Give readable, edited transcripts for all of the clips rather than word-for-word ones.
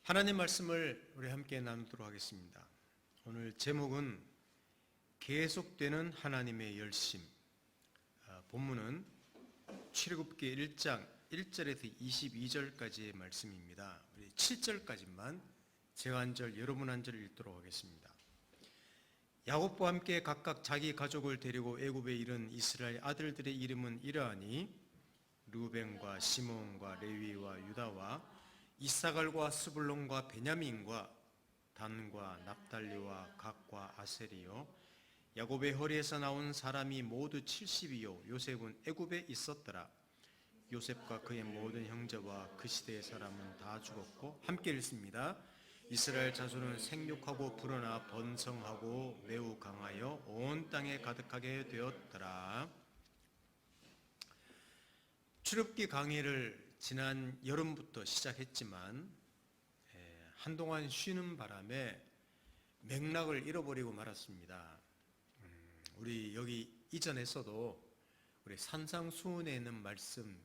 하나님 말씀을 우리 함께 나누도록 하겠습니다. 오늘 제목은 계속되는 하나님의 열심. 본문은 출애굽기 1장 1절에서 22절까지의 말씀입니다. 우리 7절까지만 제가 한 절, 여러분 한 절 읽도록 하겠습니다. 야곱과 함께 각각 자기 가족을 데리고 애굽에 이른 이스라엘 아들들의 이름은 이러하니 르우벤과 시몬과 레위와 유다와 이사갈과 스불론과 베냐민과 단과 납달리와 갓과 아셀이요 야곱의 허리에서 나온 사람이 모두 70이요 요셉은 애굽에 있었더라. 요셉과 그의 모든 형제와 그 시대의 사람은 다 죽었고, 함께 읽습니다. 이스라엘 자손은 생육하고 불어나 번성하고 매우 강하여 온 땅에 가득하게 되었더라. 출애굽기 강의를 지난 여름부터 시작했지만 한동안 쉬는 바람에 맥락을 잃어버리고 말았습니다. 우리 여기 이전에서도 우리 산상수훈에 있는 말씀,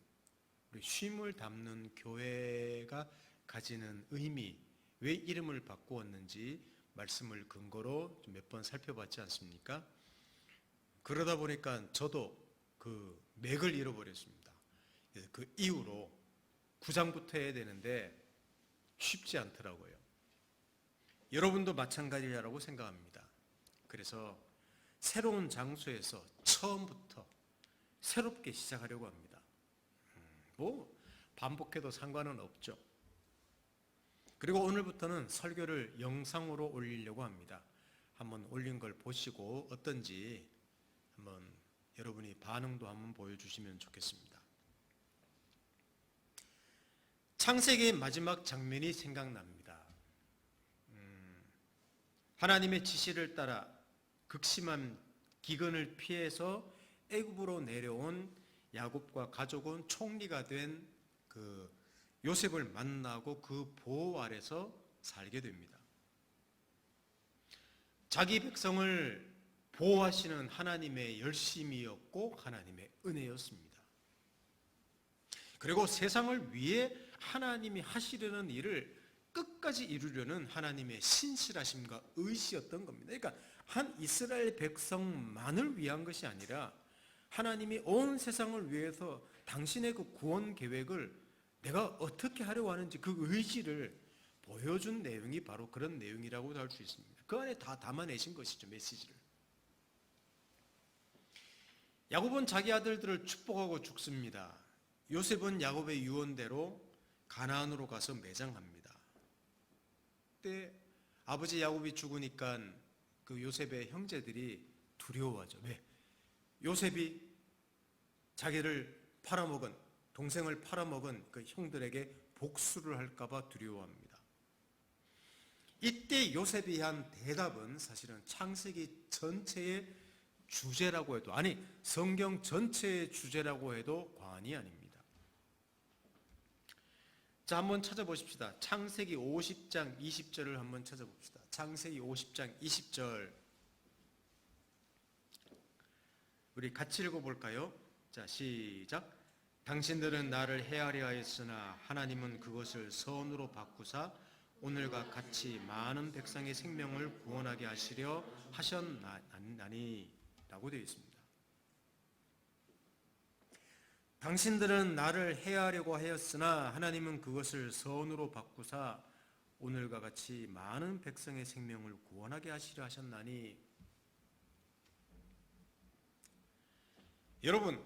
우리 쉼을 담는 교회가 가지는 의미, 왜 이름을 바꾸었는지 말씀을 근거로 몇 번 살펴봤지 않습니까? 그러다 보니까 저도 그 맥을 잃어버렸습니다. 그 이후로 9장부터 해야 되는데 쉽지 않더라고요. 여러분도 마찬가지라고 생각합니다. 그래서 새로운 장소에서 처음부터 새롭게 시작하려고 합니다. 반복해도 상관은 없죠. 그리고 오늘부터는 설교를 영상으로 올리려고 합니다. 한번 올린 걸 보시고 어떤지 한번 여러분이 반응도 한번 보여주시면 좋겠습니다. 창세기의 마지막 장면이 생각납니다. 하나님의 지시를 따라 극심한 기근을 피해서 애굽으로 내려온 야곱과 가족은 총리가 된 그 요셉을 만나고 그 보호 아래서 살게 됩니다. 자기 백성을 보호하시는 하나님의 열심이었고 하나님의 은혜였습니다. 그리고 세상을 위해 하나님이 하시려는 일을 끝까지 이루려는 하나님의 신실하심과 의지였던 겁니다. 그러니까 한 이스라엘 백성만을 위한 것이 아니라 하나님이 온 세상을 위해서 당신의 그 구원 계획을 내가 어떻게 하려고 하는지 그 의지를 보여준 내용이 바로 그런 내용이라고도 할 수 있습니다. 그 안에 다 담아내신 것이죠, 메시지를. 야곱은 자기 아들들을 축복하고 죽습니다. 요셉은 야곱의 유언대로 가나안으로 가서 매장합니다. 그때 아버지 야곱이 죽으니까 그 요셉의 형제들이 두려워하죠. 왜? 요셉이 자기를 팔아먹은, 동생을 팔아먹은 그 형들에게 복수를 할까봐 두려워합니다. 이때 요셉이 한 대답은 사실은 창세기 전체의 주제라고 해도, 아니 성경 전체의 주제라고 해도 과언이 아닙니다. 자, 한번 찾아보십시다. 창세기 50장 20절을 한번 찾아봅시다. 창세기 50장 20절 우리 같이 읽어볼까요? 자, 시작. 당신들은 나를 해하려 하였으나 하나님은 그것을 선으로 바꾸사 오늘과 같이 많은 백성의 생명을 구원하게 하시려 하셨나니 라고 되어 있습니다. 당신들은 나를 해하려고 하였으나 하나님은 그것을 선으로 바꾸사 오늘과 같이 많은 백성의 생명을 구원하게 하시려 하셨나니. 여러분,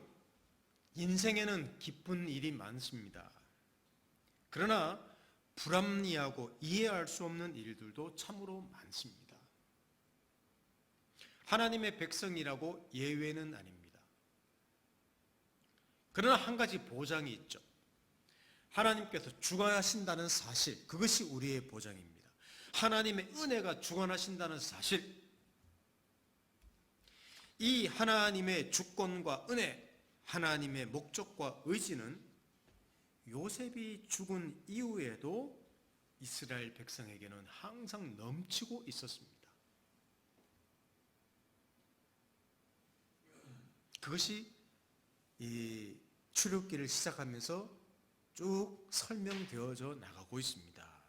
인생에는 기쁜 일이 많습니다. 그러나 불합리하고 이해할 수 없는 일들도 참으로 많습니다. 하나님의 백성이라고 예외는 아닙니다. 그러나 한 가지 보장이 있죠. 하나님께서 주관하신다는 사실, 그것이 우리의 보장입니다. 하나님의 은혜가 주관하신다는 사실, 이 하나님의 주권과 은혜, 하나님의 목적과 의지는 요셉이 죽은 이후에도 이스라엘 백성에게는 항상 넘치고 있었습니다. 그것이 이 출애굽기를 시작하면서 쭉 설명되어져 나가고 있습니다.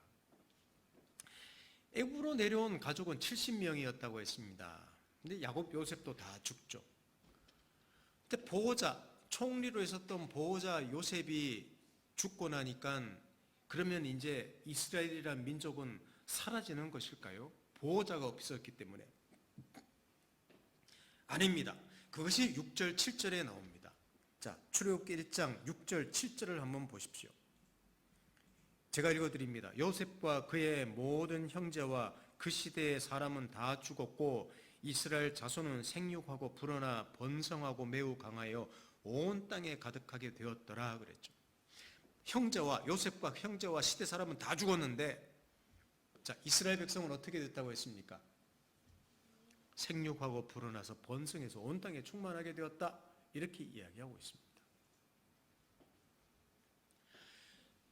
애굽으로 내려온 가족은 70명이었다고 했습니다. 근데 야곱 요셉도 다 죽죠. 근데 보호자, 총리로 있었던 보호자 요셉이 죽고 나니까 그러면 이제 이스라엘이란 민족은 사라지는 것일까요? 보호자가 없었기 때문에. 아닙니다. 그것이 6절, 7절에 나옵니다. 자, 출애굽기 1장 6절, 7절을 한번 보십시오. 제가 읽어드립니다. 요셉과 그의 모든 형제와 그 시대의 사람은 다 죽었고 이스라엘 자손은 생육하고 불어나 번성하고 매우 강하여 온 땅에 가득하게 되었더라 그랬죠. 요셉과 형제와 시대 사람은 다 죽었는데, 자, 이스라엘 백성은 어떻게 됐다고 했습니까? 생육하고 불어나서 번성해서 온 땅에 충만하게 되었다, 이렇게 이야기하고 있습니다.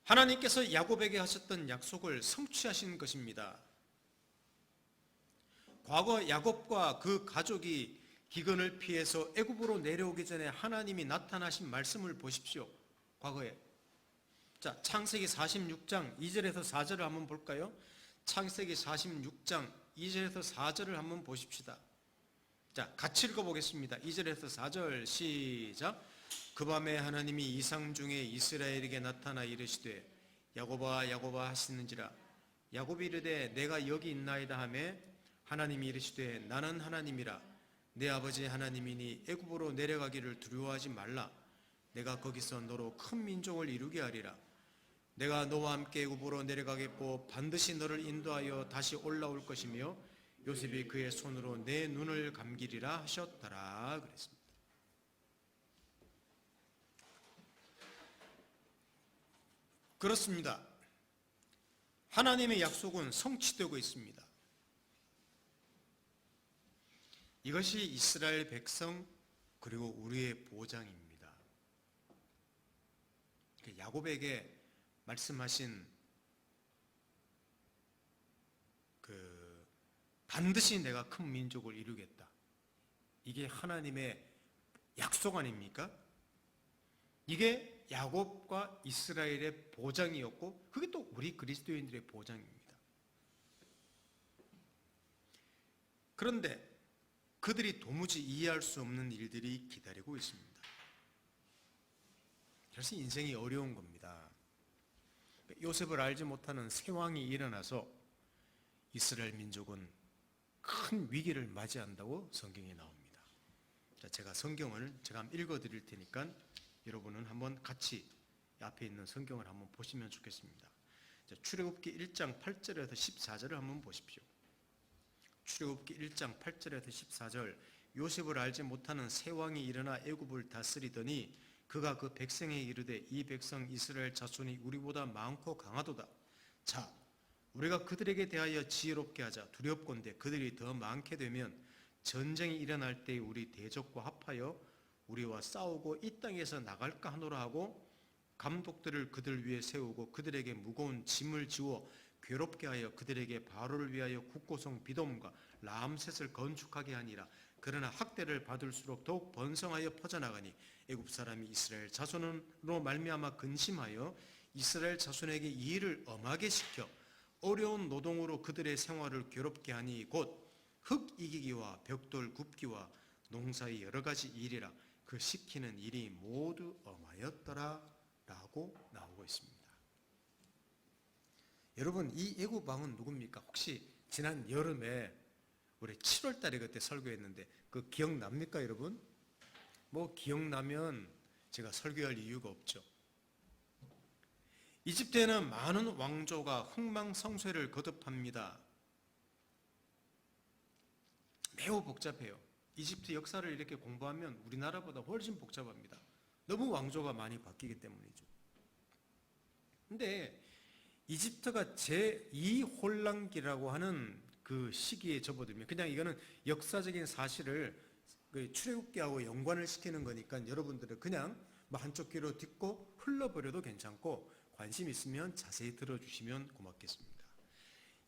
하나님께서 야곱에게 하셨던 약속을 성취하신 것입니다. 과거 야곱과 그 가족이 기근을 피해서 애굽으로 내려오기 전에 하나님이 나타나신 말씀을 보십시오. 과거에. 자, 창세기 46장 2절에서 4절을 한번 볼까요? 창세기 46장 2절에서 4절을 한번 보십시다. 자, 같이 읽어보겠습니다. 2절에서 4절 시작. 그 밤에 하나님이 이상 중에 이스라엘에게 나타나 이르시되 야곱아 야곱아 하시는지라. 야곱이 이르되 내가 여기 있나이다 하매 하나님이 이르시되 나는 하나님이라. 내 아버지 하나님이니 애굽으로 내려가기를 두려워하지 말라. 내가 거기서 너로 큰 민족을 이루게 하리라. 내가 너와 함께 애굽으로 내려가겠고 반드시 너를 인도하여 다시 올라올 것이며 요셉이 그의 손으로 내 눈을 감기리라 하셨더라 그랬습니다. 그렇습니다. 하나님의 약속은 성취되고 있습니다. 이것이 이스라엘 백성 그리고 우리의 보장입니다. 야곱에게 말씀하신 반드시 내가 큰 민족을 이루겠다. 이게 하나님의 약속 아닙니까? 이게 야곱과 이스라엘의 보장이었고 그게 또 우리 그리스도인들의 보장입니다. 그런데 그들이 도무지 이해할 수 없는 일들이 기다리고 있습니다. 그래서 인생이 어려운 겁니다. 요셉을 알지 못하는 세왕이 일어나서 이스라엘 민족은 큰 위기를 맞이한다고 성경에 나옵니다. 자, 제가 성경을 한번 읽어드릴 테니까 여러분은 한번 같이 앞에 있는 성경을 한번 보시면 좋겠습니다. 자, 출애굽기 1장 8절에서 14절을 한번 보십시오. 출애굽기 1장 8절에서 14절. 요셉을 알지 못하는 세왕이 일어나 애굽을 다스리더니 그가 그 백성에게 이르되 이 백성 이스라엘 자손이 우리보다 많고 강하도다. 자, 우리가 그들에게 대하여 지혜롭게 하자. 두렵건대 그들이 더 많게 되면 전쟁이 일어날 때 우리 대적과 합하여 우리와 싸우고 이 땅에서 나갈까 하노라 하고 감독들을 그들 위에 세우고 그들에게 무거운 짐을 지워 괴롭게 하여 그들에게 바로를 위하여 국고성 비돔과 라암셋을 건축하게 하니라. 그러나 학대를 받을수록 더욱 번성하여 퍼져나가니 애굽 사람이 이스라엘 자손으로 말미암아 근심하여 이스라엘 자손에게 이 일을 엄하게 시켜 어려운 노동으로 그들의 생활을 괴롭게 하니 곧 흙 이기기와 벽돌 굽기와 농사의 여러 가지 일이라. 그 시키는 일이 모두 엄하였더라 라고 나오고 있습니다. 여러분, 이 애굽 왕은 누굽니까? 혹시 지난 여름에 우리 7월 달에 그때 설교했는데 그 기억납니까 여러분? 뭐 기억나면 제가 설교할 이유가 없죠. 이집트에는 많은 왕조가 흥망성쇠를 거듭합니다. 매우 복잡해요. 이집트 역사를 이렇게 공부하면 우리나라보다 훨씬 복잡합니다. 너무 왕조가 많이 바뀌기 때문이죠. 근데 이집트가 제2혼란기라고 하는 그 시기에 접어들면, 그냥 이거는 역사적인 사실을 출애굽기하고 연관을 시키는 거니까 여러분들은 그냥 뭐 한쪽 귀로 듣고 흘러버려도 괜찮고 관심 있으면 자세히 들어주시면 고맙겠습니다.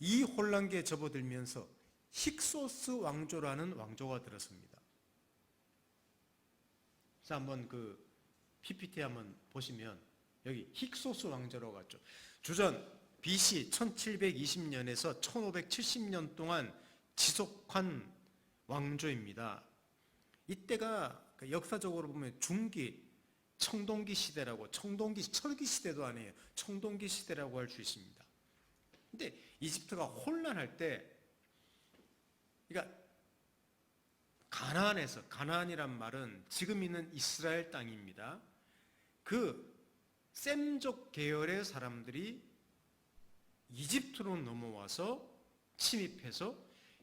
이 혼란기에 접어들면서 힉소스 왕조라는 왕조가 들었습니다. 그래서 한번 PPT 한번 보시면 여기 힉소스 왕조라고 갔죠. 주전 BC 1720년에서 1570년 동안 지속한 왕조입니다. 이때가 역사적으로 보면 중기 청동기 시대라고, 철기 시대도 아니에요. 청동기 시대라고 할 수 있습니다. 근데 이집트가 혼란할 때, 그러니까 가나안에서, 가나안이란 말은 지금 있는 이스라엘 땅입니다. 그 셈족 계열의 사람들이 이집트로 넘어와서 침입해서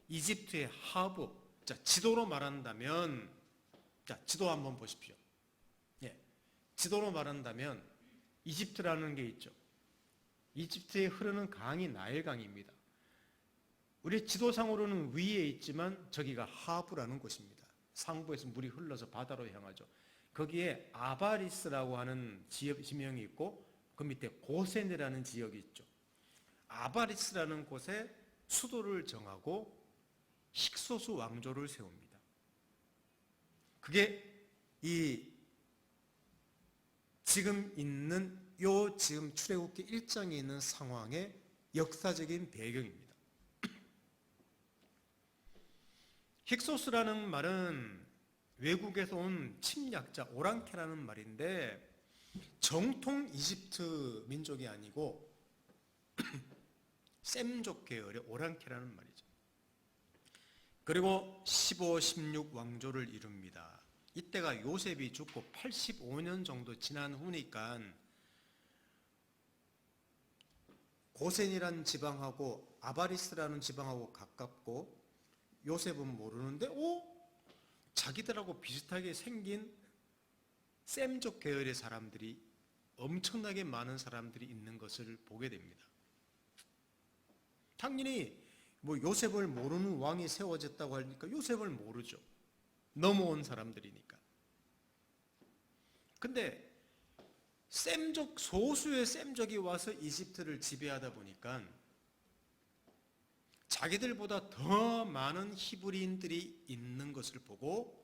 이집트의 하부, 자, 지도로 말한다면, 자, 지도 한번 보십시오. 예, 지도로 말한다면 이집트라는 게 있죠. 이집트에 흐르는 강이 나일강입니다. 우리 지도상으로는 위에 있지만 저기가 하부라는 곳입니다. 상부에서 물이 흘러서 바다로 향하죠. 거기에 아바리스라고 하는 지명이 있고 그 밑에 고센이라는 지역이 있죠. 아바리스라는 곳에 수도를 정하고 힉소스 왕조를 세웁니다. 그게 이 지금 있는 지금 출애굽기 1장에 있는 상황의 역사적인 배경입니다. 힉소스라는 말은 외국에서 온 침략자 오랑캐라는 말인데 정통 이집트 민족이 아니고 셈족 계열의 오랑캐라는 말이죠. 그리고 15, 16 왕조를 이룹니다. 이때가 요셉이 죽고 85년 정도 지난 후니까 고센이라는 지방하고 아바리스라는 지방하고 가깝고 요셉은 모르는데 자기들하고 비슷하게 생긴 셈족 계열의 사람들이 엄청나게 많은 사람들이 있는 것을 보게 됩니다. 당연히 요셉을 모르는 왕이 세워졌다고 하니까 요셉을 모르죠. 넘어온 사람들이니까. 근데 셈족, 소수의 셈족이 와서 이집트를 지배하다 보니까 자기들보다 더 많은 히브리인들이 있는 것을 보고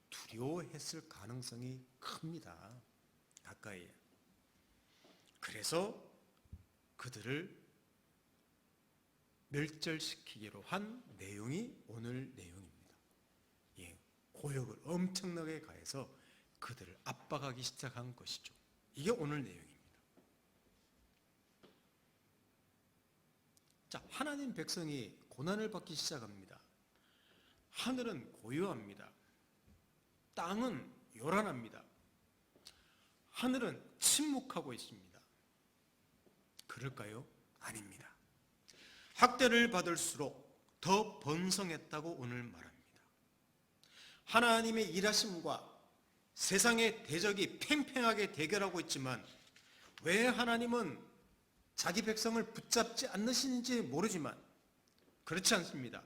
두려워했을 가능성이 큽니다. 가까이에. 그래서 그들을 멸절시키기로 한 내용이 오늘 내용입니다. 예, 고역을 엄청나게 가해서 그들을 압박하기 시작한 것이죠. 이게 오늘 내용입니다. 자, 하나님 백성이 고난을 받기 시작합니다. 하늘은 고요합니다. 땅은 요란합니다. 하늘은 침묵하고 있습니다. 그럴까요? 아닙니다. 학대를 받을수록 더 번성했다고 오늘 말합니다. 하나님의 일하심과 세상의 대적이 팽팽하게 대결하고 있지만 왜 하나님은 자기 백성을 붙잡지 않으시는지 모르지만 그렇지 않습니다.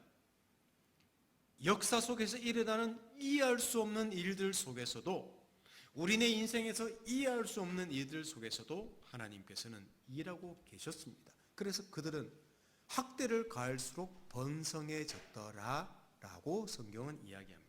역사 속에서 일어나는 이해할 수 없는 일들 속에서도 우리네 인생에서 이해할 수 없는 일들 속에서도 하나님께서는 일하고 계셨습니다. 그래서 그들은 학대를 가할수록 번성해졌더라라고 성경은 이야기합니다.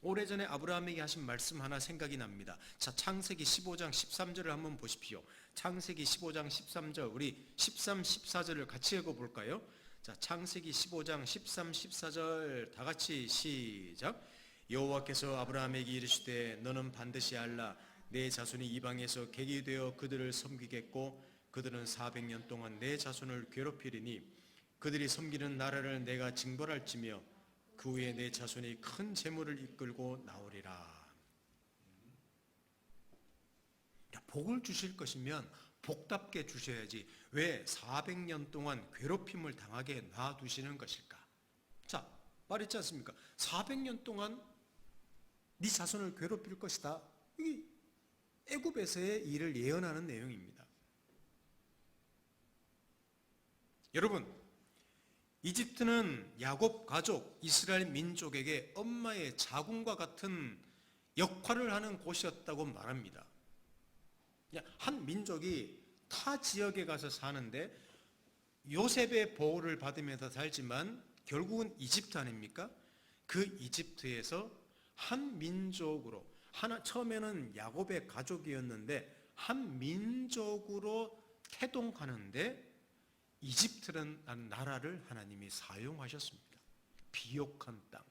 오래전에 아브라함에게 하신 말씀 하나 생각이 납니다. 자, 창세기 15장 13절을 한번 보십시오. 창세기 15장 13절, 우리 13, 14절을 같이 읽어볼까요? 자, 창세기 15장 13, 14절 다 같이 시작. 여호와께서 아브라함에게 이르시되 너는 반드시 알라 내 자손이 이방에서 객이 되어 그들을 섬기겠고 그들은 400년 동안 내 자손을 괴롭히리니 그들이 섬기는 나라를 내가 징벌할지며 그 후에 내 자손이 큰 재물을 이끌고 나오리라. 복을 주실 것이면 복답게 주셔야지 왜 400년 동안 괴롭힘을 당하게 놔두시는 것일까? 자, 말했지 않습니까? 400년 동안 네 자손을 괴롭힐 것이다. 이 애굽에서의 일을 예언하는 내용입니다. 여러분, 이집트는 야곱 가족, 이스라엘 민족에게 엄마의 자궁과 같은 역할을 하는 곳이었다고 말합니다. 한 민족이 타 지역에 가서 사는데 요셉의 보호를 받으면서 살지만 결국은 이집트 아닙니까? 그 이집트에서 한 민족으로 처음에는 야곱의 가족이었는데 한 민족으로 태동하는데 이집트라는 나라를 하나님이 사용하셨습니다. 비옥한 땅.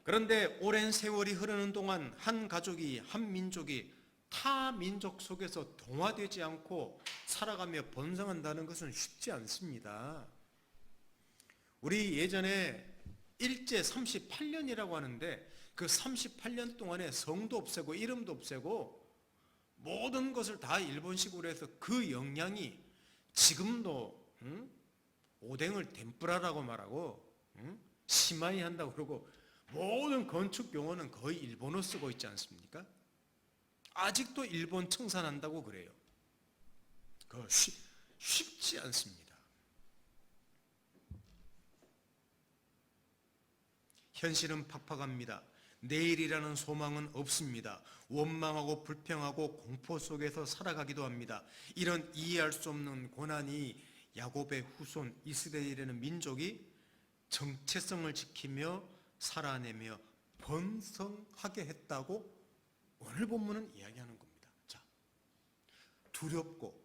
그런데 오랜 세월이 흐르는 동안 한 가족이, 한 민족이 타 민족 속에서 동화되지 않고 살아가며 번성한다는 것은 쉽지 않습니다. 우리 예전에 일제 38년이라고 하는데 그 38년 동안에 성도 없애고 이름도 없애고 모든 것을 다 일본식으로 해서 그 영향이 지금도 오뎅을 덴뿌라라고 말하고 시마이 한다고 그러고 모든 건축 용어는 거의 일본어 쓰고 있지 않습니까? 아직도 일본 청산한다고 그래요. 그거 쉽지 않습니다. 현실은 팍팍합니다. 내일이라는 소망은 없습니다. 원망하고 불평하고 공포 속에서 살아가기도 합니다. 이런 이해할 수 없는 고난이 야곱의 후손 이스라엘이라는 민족이 정체성을 지키며 살아내며 번성하게 했다고 오늘 본문은 이야기하는 겁니다. 자, 두렵고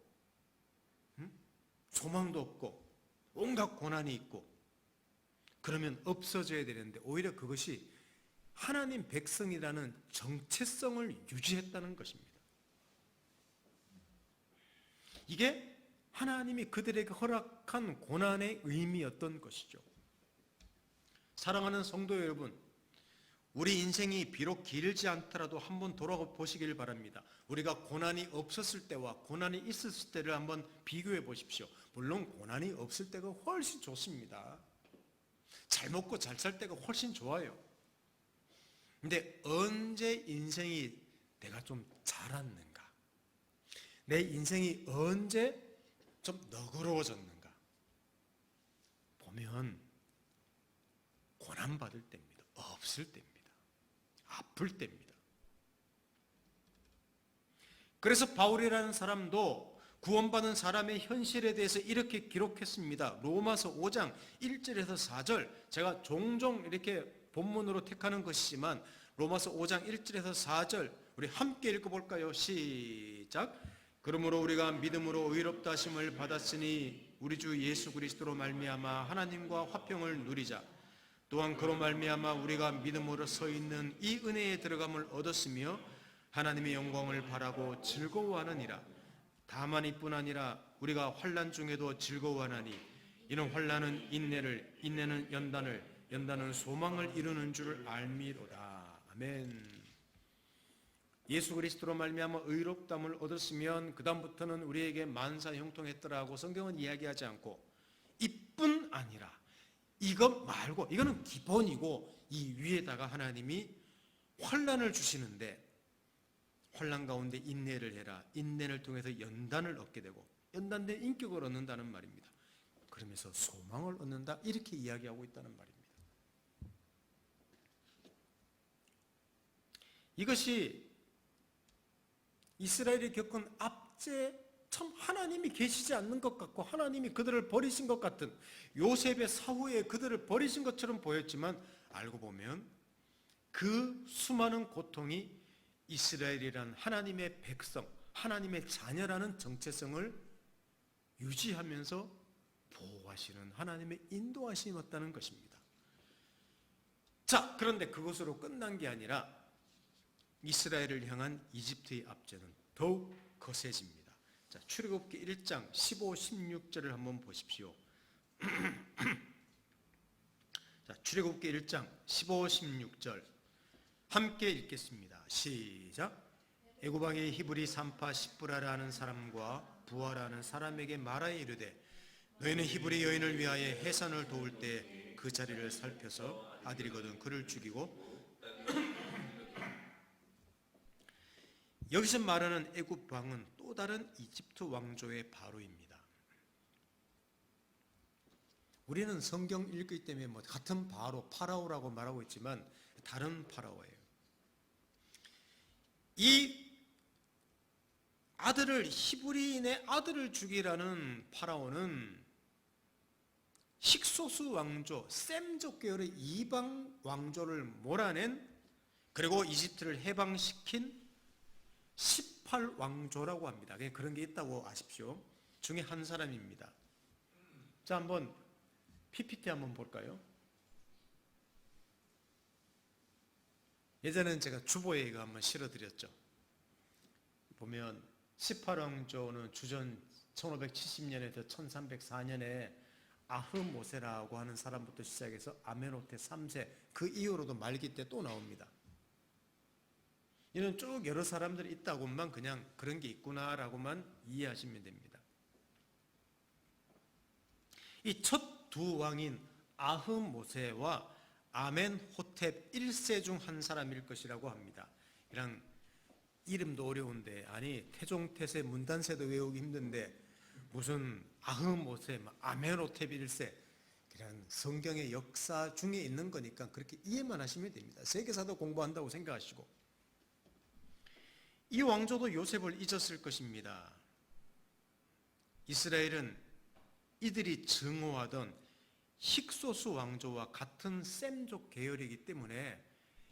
소망도 없고 온갖 고난이 있고 그러면 없어져야 되는데 오히려 그것이 하나님 백성이라는 정체성을 유지했다는 것입니다. 이게 하나님이 그들에게 허락한 고난의 의미였던 것이죠. 사랑하는 성도 여러분, 우리 인생이 비록 길지 않더라도 한번 돌아보시길 바랍니다. 우리가 고난이 없었을 때와 고난이 있었을 때를 한번 비교해 보십시오. 물론 고난이 없을 때가 훨씬 좋습니다. 잘 먹고 잘 살 때가 훨씬 좋아요. 근데 언제 인생이 내가 좀 자랐는가? 내 인생이 언제 좀 너그러워졌는가? 보면 고난받을 때입니다. 없을 때입니다. 아플 때입니다. 그래서 바울이라는 사람도 구원받은 사람의 현실에 대해서 이렇게 기록했습니다. 로마서 5장 1절에서 4절, 제가 종종 이렇게 본문으로 택하는 것이지만 로마서 5장 1절에서 4절 우리 함께 읽어볼까요? 시작. 그러므로 우리가 믿음으로 의롭다 하심을 받았으니 우리 주 예수 그리스도로 말미암아 하나님과 화평을 누리자. 또한 그로 말미암아 우리가 믿음으로 서 있는 이 은혜에 들어감을 얻었으며 하나님의 영광을 바라고 즐거워하느니라. 다만 이뿐 아니라 우리가 환난 중에도 즐거워하나니 이는 환난은 인내를, 인내는 연단을, 연단은 소망을 이루는 줄 알미로다. 아멘. 예수 그리스도로 말미암아 의롭담을 얻었으면 그 다음부터는 우리에게 만사 형통했더라고 성경은 이야기하지 않고 이뿐 아니라 이것 말고 이거는 기본이고 이 위에다가 하나님이 환난을 주시는데 환난 가운데 인내를 해라. 인내를 통해서 연단을 얻게 되고 연단된 인격을 얻는다는 말입니다. 그러면서 소망을 얻는다 이렇게 이야기하고 있다는 말입니다. 이것이 이스라엘이 겪은 압제 참 하나님이 계시지 않는 것 같고 하나님이 그들을 버리신 것 같은 요셉의 사후에 그들을 버리신 것처럼 보였지만 알고 보면 그 수많은 고통이 이스라엘이란 하나님의 백성, 하나님의 자녀라는 정체성을 유지하면서 보호하시는 하나님의 인도하심이었다는 것입니다. 자, 그런데 그것으로 끝난 게 아니라 이스라엘을 향한 이집트의 압제는 더욱 거세집니다. 자, 출애굽기 1장 15, 16절을 한번 보십시오. 자, 출애굽기 1장 15, 16절 함께 읽겠습니다. 시작. 애굽 왕이 히브리 산파 십부라라 하는 사람과 부하라 하는 사람에게 말하여 이르되 너희는 히브리 여인을 위하여 해산을 도울 때 그 자리를 살펴서 아들이거든 그를 죽이고 여기서 말하는 애굽 왕은 또 다른 이집트 왕조의 바로입니다. 우리는 성경 읽기 때문에 뭐 같은 바로 파라오라고 말하고 있지만 다른 파라오예요. 이 아들을 히브리인의 아들을 죽이라는 파라오는 식소수 왕조 셈족 계열의 이방 왕조를 몰아낸 그리고 이집트를 해방시킨 18왕조라고 합니다. 그런 게 있다고 아십시오. 중에 한 사람입니다. 자, 한번 PPT 한번 볼까요? 예전에는 제가 주보에 이거 한번 실어드렸죠. 보면 18왕조는 주전 1570년에서 1304년에 아흐모세라고 하는 사람부터 시작해서 아메노테 3세, 그 이후로도 말기 때 또 나옵니다. 이는 쭉 여러 사람들이 있다고만 그냥 그런 게 있구나라고만 이해하시면 됩니다. 이 첫 두 왕인 아흐모세와 아멘호텝 1세 중 한 사람일 것이라고 합니다. 이랑 이름도 어려운데, 아니 태종태세 문단세도 외우기 힘든데 무슨 아흐모세, 아멘호텝 1세, 그냥 성경의 역사 중에 있는 거니까 그렇게 이해만 하시면 됩니다. 세계사도 공부한다고 생각하시고. 이 왕조도 요셉을 잊었을 것입니다. 이스라엘은 이들이 증오하던 힉소스 왕조와 같은 셈족 계열이기 때문에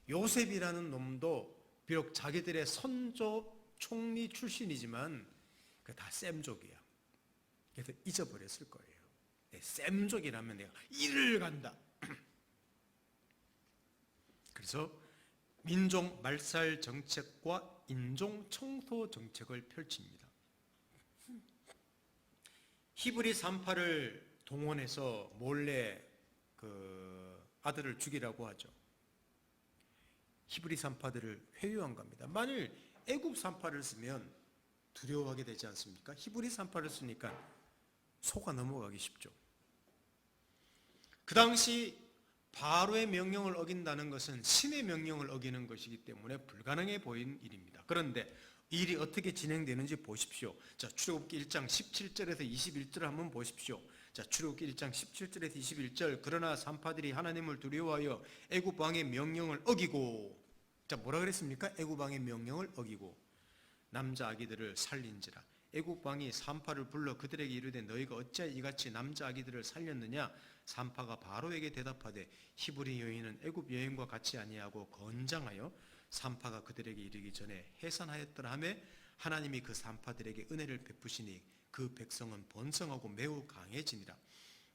요셉이라는 놈도 비록 자기들의 선조 총리 출신이지만 그 다 셈족이야. 그래서 잊어버렸을 거예요. 셈족이라면 내가 이를 간다. 그래서 민족 말살 정책과 인종 청소 정책을 펼칩니다. 히브리 산파를 동원해서 몰래 그 아들을 죽이라고 하죠. 히브리 산파들을 회유한 겁니다. 만일 애굽 산파를 쓰면 두려워하게 되지 않습니까? 히브리 산파를 쓰니까 속아 넘어가기 쉽죠. 그 당시 바로의 명령을 어긴다는 것은 신의 명령을 어기는 것이기 때문에 불가능해 보인 일입니다. 그런데 이 일이 어떻게 진행되는지 보십시오. 자, 출애굽기 1장 17절에서 21절을 한번 보십시오. 자, 출애굽기 1장 17절에서 21절. 그러나 산파들이 하나님을 두려워하여 애굽 왕의 명령을 어기고, 자, 뭐라 그랬습니까? 애굽 왕의 명령을 어기고 남자 아기들을 살린지라. 애굽 왕이 산파를 불러 그들에게 이르되 너희가 어찌하여 이같이 남자 아기들을 살렸느냐? 산파가 바로에게 대답하되 히브리 여인은 애굽 여인과 같이 아니하고 건장하여 산파가 그들에게 이르기 전에 해산하였더라 하며 하나님이 그 산파들에게 은혜를 베푸시니 그 백성은 번성하고 매우 강해지니라.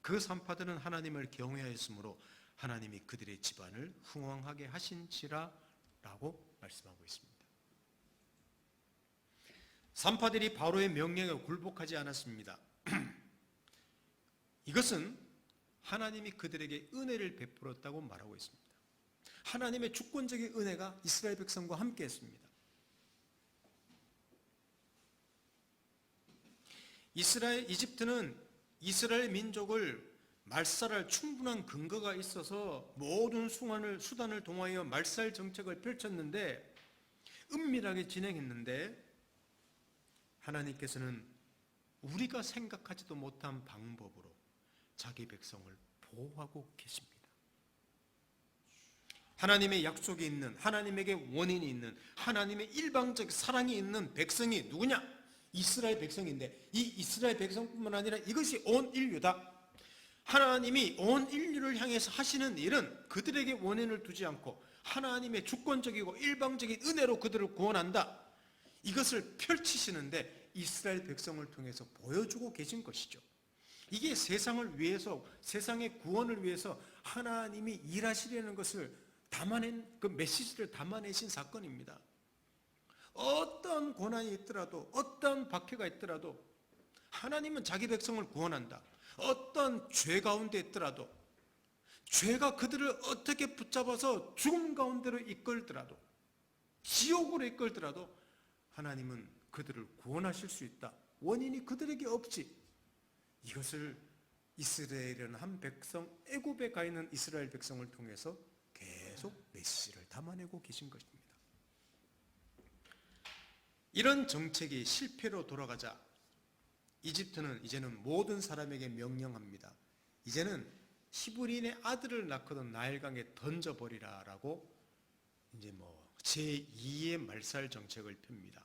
그 산파들은 하나님을 경외하였으므로 하나님이 그들의 집안을 흥왕하게 하신지라 라고 말씀하고 있습니다. 산파들이 바로의 명령에 굴복하지 않았습니다. 이것은 하나님이 그들에게 은혜를 베풀었다고 말하고 있습니다. 하나님의 주권적인 은혜가 이스라엘 백성과 함께 했습니다. 이집트는 이스라엘 민족을 말살할 충분한 근거가 있어서 모든 수단을 동하여 말살 정책을 펼쳤는데, 은밀하게 진행했는데, 하나님께서는 우리가 생각하지도 못한 방법으로 자기 백성을 보호하고 계십니다. 하나님의 약속이 있는, 하나님에게 원인이 있는, 하나님의 일방적 사랑이 있는 백성이 누구냐? 이스라엘 백성인데, 이 이스라엘 백성뿐만 아니라 이것이 온 인류다. 하나님이 온 인류를 향해서 하시는 일은 그들에게 원인을 두지 않고 하나님의 주권적이고 일방적인 은혜로 그들을 구원한다. 이것을 펼치시는데 이스라엘 백성을 통해서 보여주고 계신 것이죠. 이게 세상을 위해서, 세상의 구원을 위해서 하나님이 일하시려는 것을 담아낸, 그 메시지를 담아내신 사건입니다. 어떤 고난이 있더라도, 어떤 박해가 있더라도 하나님은 자기 백성을 구원한다. 어떤 죄 가운데 있더라도, 죄가 그들을 어떻게 붙잡아서 죽음 가운데로 이끌더라도, 지옥으로 이끌더라도 하나님은 그들을 구원하실 수 있다. 원인이 그들에게 없지. 이것을 이스라엘은 한 백성, 애굽에 가 있는 이스라엘 백성을 통해서 계속 메시지를 담아내고 계신 것입니다. 이런 정책이 실패로 돌아가자 이집트는 이제는 모든 사람에게 명령합니다. 이제는 히브리인의 아들을 낳거든 나일강에 던져버리라라고 이제 제2의 말살 정책을 펴니다.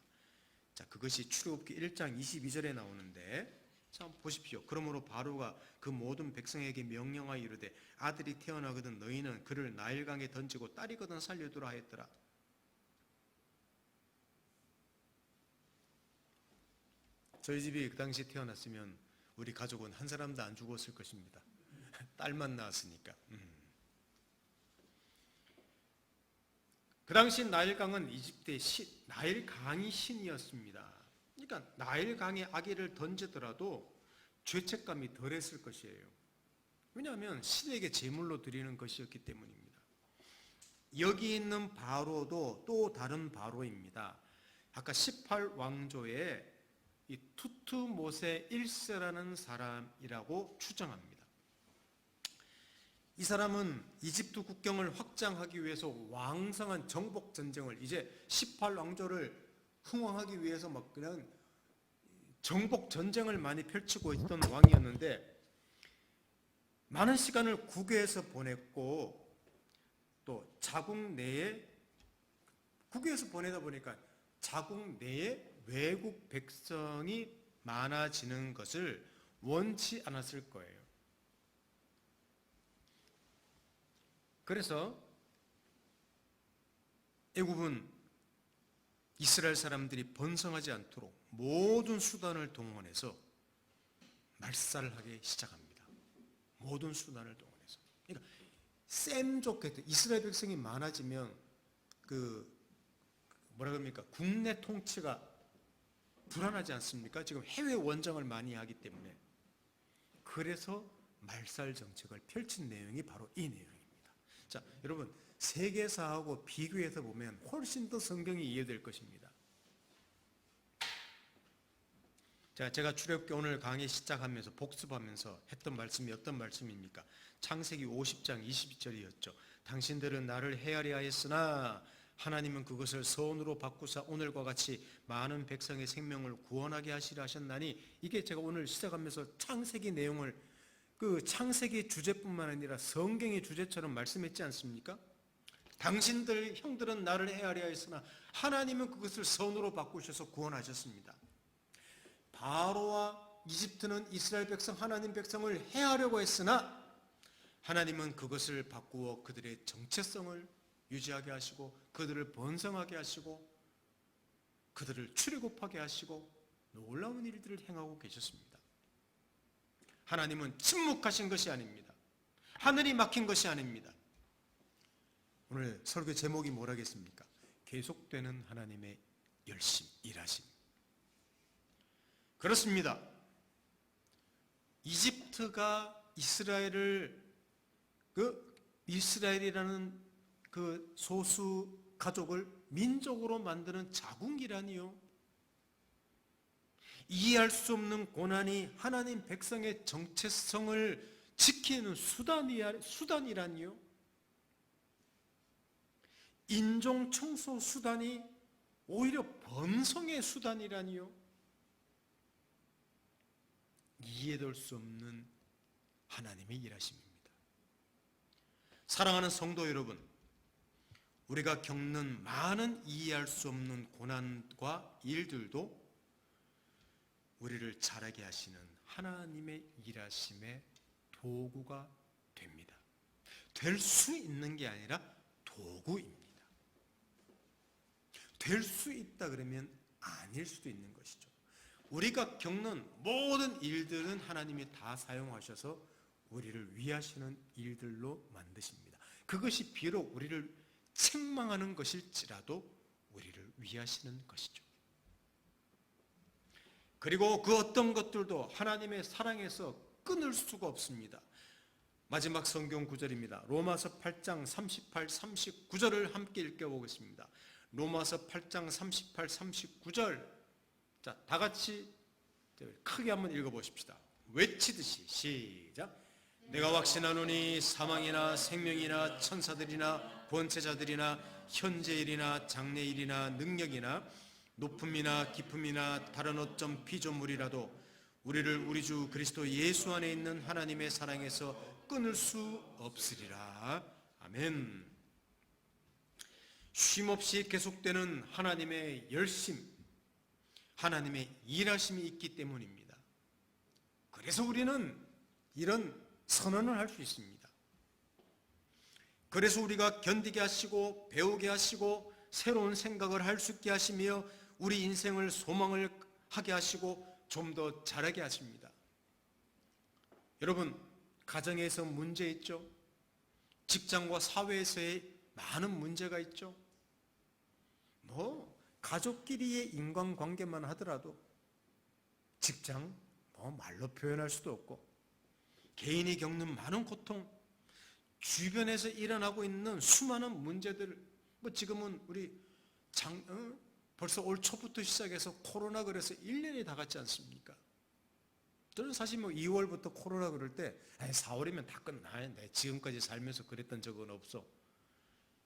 자, 그것이 출애굽기 1장 22절에 나오는데, 자, 보십시오. 그러므로 바로가 그 모든 백성에게 명령하여 이르되 아들이 태어나거든 너희는 그를 나일강에 던지고 딸이거든 살려두라 하였더라. 저희 집이 그 당시 태어났으면 우리 가족은 한 사람도 안 죽었을 것입니다. 딸만 낳았으니까. 그 당시 나일강은 이집트의 나일강이 신이었습니다. 그러니까 나일강에 아기를 던지더라도 죄책감이 덜했을 것이에요. 왜냐하면 신에게 제물로 드리는 것이었기 때문입니다. 여기 있는 바로도 또 다른 바로입니다. 아까 18왕조의 이 투트모세 1세라는 사람이라고 추정합니다. 이 사람은 이집트 국경을 확장하기 위해서 왕성한 정복 전쟁을, 이제 18왕조를 흥왕하기 위해서 막 그냥 정복 전쟁을 많이 펼치고 있던 왕이었는데, 많은 시간을 국외에서 보냈고 또 자국 내에, 국외에서 보내다 보니까 자국 내에 외국 백성이 많아지는 것을 원치 않았을 거예요. 그래서 애굽은 이스라엘 사람들이 번성하지 않도록 모든 수단을 동원해서 말살을 하기 시작합니다. 모든 수단을 동원해서. 그러니까 셈 좋게 이스라엘 백성이 많아지면 뭐라 그럽니까? 국내 통치가 불안하지 않습니까? 지금 해외 원정을 많이 하기 때문에. 그래서 말살 정책을 펼친 내용이 바로 이 내용입니다. 자, 여러분, 세계사하고 비교해서 보면 훨씬 더 성경이 이해될 것입니다. 자, 제가 출애굽기 오늘 강의 시작하면서 복습하면서 했던 말씀이 어떤 말씀입니까? 창세기 50장 22절이었죠. 당신들은 나를 헤아려 하였으나 하나님은 그것을 선으로 바꾸사 오늘과 같이 많은 백성의 생명을 구원하게 하시려 하셨나니, 이게 제가 오늘 시작하면서 창세기 내용을 그 창세기 주제뿐만 아니라 성경의 주제처럼 말씀했지 않습니까? 당신들 형들은 나를 헤아려 하였으나 하나님은 그것을 선으로 바꾸셔서 구원하셨습니다. 바로와 이집트는 이스라엘 백성, 하나님 백성을 해하려고 했으나 하나님은 그것을 바꾸어 그들의 정체성을 유지하게 하시고 그들을 번성하게 하시고 그들을 출애굽하게 하시고 놀라운 일들을 행하고 계셨습니다. 하나님은 침묵하신 것이 아닙니다. 하늘이 막힌 것이 아닙니다. 오늘 설교 제목이 뭐라겠습니까? 계속되는 하나님의 열심, 일하심. 그렇습니다. 이집트가 이스라엘이라는 그 소수 가족을 민족으로 만드는 자궁이라니요. 이해할 수 없는 고난이 하나님 백성의 정체성을 지키는 수단이라니요. 인종 청소 수단이 오히려 번성의 수단이라니요. 이해될 수 없는 하나님의 일하심입니다. 사랑하는 성도 여러분, 우리가 겪는 많은 이해할 수 없는 고난과 일들도 우리를 자라게 하시는 하나님의 일하심의 도구가 됩니다. 될 수 있는 게 아니라 도구입니다. 될 수 있다 그러면 아닐 수도 있는 것이죠. 우리가 겪는 모든 일들은 하나님이 다 사용하셔서 우리를 위하시는 일들로 만드십니다. 그것이 비록 우리를 책망하는 것일지라도 우리를 위하시는 것이죠. 그리고 그 어떤 것들도 하나님의 사랑에서 끊을 수가 없습니다. 마지막 성경 구절입니다. 로마서 8장 38, 39절을 함께 읽어보겠습니다. 로마서 8장 38, 39절. 자, 다 같이 크게 한번 읽어보십시다. 외치듯이 시작. 내가 확신하노니 사망이나 생명이나 천사들이나 권세자들이나 현재일이나 장래일이나 능력이나 높음이나 깊음이나 다른 어떤 피조물이라도 우리를 우리 주 그리스도 예수 안에 있는 하나님의 사랑에서 끊을 수 없으리라. 아멘. 쉼없이 계속되는 하나님의 열심, 하나님의 일하심이 있기 때문입니다. 그래서 우리는 이런 선언을 할 수 있습니다. 그래서 우리가 견디게 하시고 배우게 하시고 새로운 생각을 할 수 있게 하시며 우리 인생을 소망을 하게 하시고 좀 더 잘하게 하십니다. 여러분, 가정에서 문제 있죠? 직장과 사회에서의 많은 문제가 있죠? 가족끼리의 인간관계만 하더라도 직장, 말로 표현할 수도 없고, 개인이 겪는 많은 고통, 주변에서 일어나고 있는 수많은 문제들, 지금은 우리 벌써 올 초부터 시작해서 코로나 그래서 1년이 다 갔지 않습니까? 저는 사실 2월부터 코로나 그럴 때 4월이면 다 끝나. 지금까지 살면서 그랬던 적은 없어.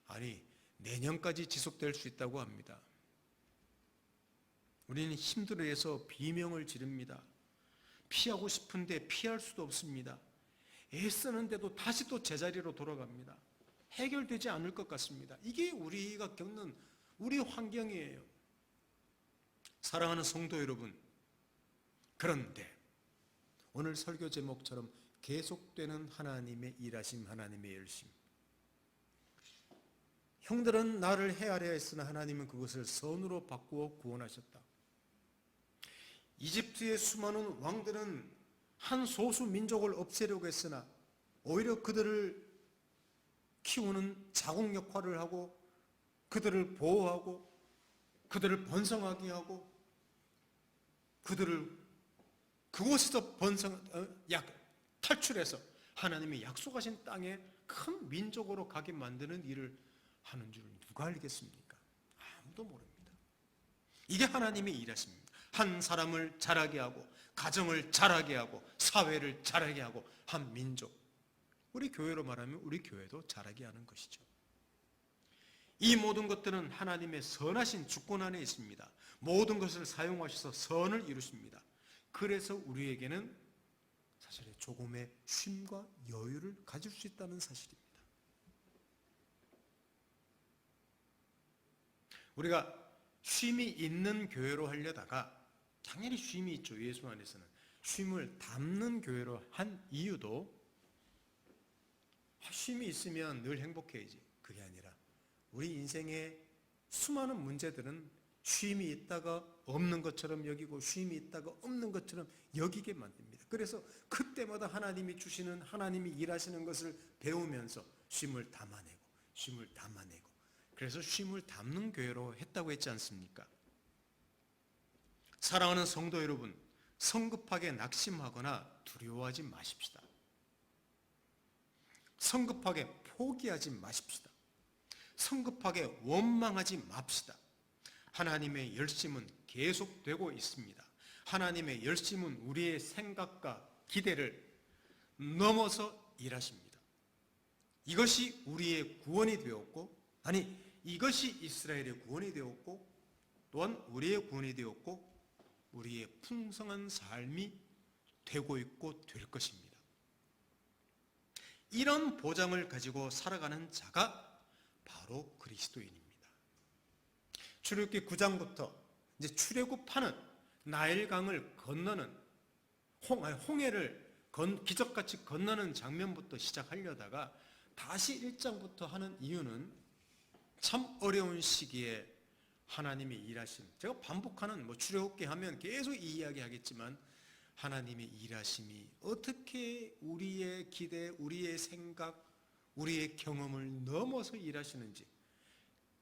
아니, 내년까지 지속될 수 있다고 합니다. 우리는 힘들어해서 비명을 지릅니다. 피하고 싶은데 피할 수도 없습니다. 애쓰는데도 다시 또 제자리로 돌아갑니다. 해결되지 않을 것 같습니다. 이게 우리가 겪는 우리 환경이에요. 사랑하는 성도 여러분, 그런데 오늘 설교 제목처럼 계속되는 하나님의 일하심, 하나님의 열심. 형들은 나를 해하려 했으나 하나님은 그것을 선으로 바꾸어 구원하셨다. 이집트의 수많은 왕들은 한 소수 민족을 없애려고 했으나 오히려 그들을 키우는 자국 역할을 하고 그들을 보호하고 그들을 번성하게 하고 그들을 그곳에서 탈출해서 하나님이 약속하신 땅에 큰 민족으로 가게 만드는 일을 하는 줄 누가 알겠습니까? 아무도 모릅니다. 이게 하나님의 일하십니다. 한 사람을 자라게 하고 가정을 자라게 하고 사회를 자라게 하고 한 민족, 우리 교회로 말하면 우리 교회도 자라게 하는 것이죠. 이 모든 것들은 하나님의 선하신 주권 안에 있습니다. 모든 것을 사용하셔서 선을 이루십니다. 그래서 우리에게는 사실 조금의 쉼과 여유를 가질 수 있다는 사실입니다. 우리가 쉼이 있는 교회로 하려다가 당연히 쉼이 있죠. 예수 안에서는 쉼을 담는 교회로 한 이유도 쉼이 있으면 늘 행복해야지, 그게 아니라 우리 인생의 수많은 문제들은 쉼이 있다가 없는 것처럼 여기고 쉼이 있다가 없는 것처럼 여기게 만듭니다. 그래서 그때마다 하나님이 주시는, 하나님이 일하시는 것을 배우면서 쉼을 담아내고 그래서 쉼을 담는 교회로 했다고 했지 않습니까? 사랑하는 성도 여러분, 성급하게 낙심하거나 두려워하지 마십시다. 성급하게 포기하지 마십시다. 성급하게 원망하지 맙시다. 하나님의 열심은 계속되고 있습니다. 하나님의 열심은 우리의 생각과 기대를 넘어서 일하십니다. 이것이 우리의 구원이 되었고, 이것이 이스라엘의 구원이 되었고, 또한 우리의 구원이 되었고, 우리의 풍성한 삶이 되고 있고 될 것입니다. 이런 보장을 가지고 살아가는 자가 바로 그리스도인입니다. 출애굽기 9장부터 이제 출애굽하는 나일강을 건너는 홍해를 기적같이 건너는 장면부터 시작하려다가 다시 1장부터 하는 이유는 참 어려운 시기에 하나님의 일하심, 제가 반복하는 출애굽기 하면 계속 이 이야기 하겠지만 하나님의 일하심이 어떻게 우리의 기대, 우리의 생각, 우리의 경험을 넘어서 일하시는지,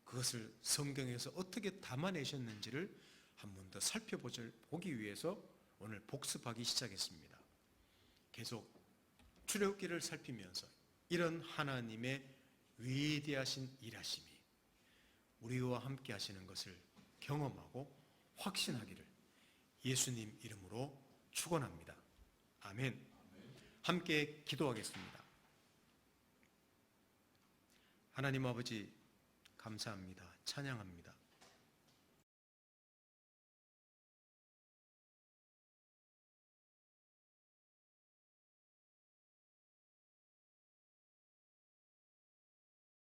그것을 성경에서 어떻게 담아내셨는지를 한 번 더 살펴보기 위해서 오늘 복습하기 시작했습니다. 계속 출애굽기를 살피면서 이런 하나님의 위대하신 일하심이 우리와 함께 하시는 것을 경험하고 확신하기를 예수님 이름으로 축원합니다. 아멘. 함께 기도하겠습니다. 하나님 아버지, 감사합니다. 찬양합니다.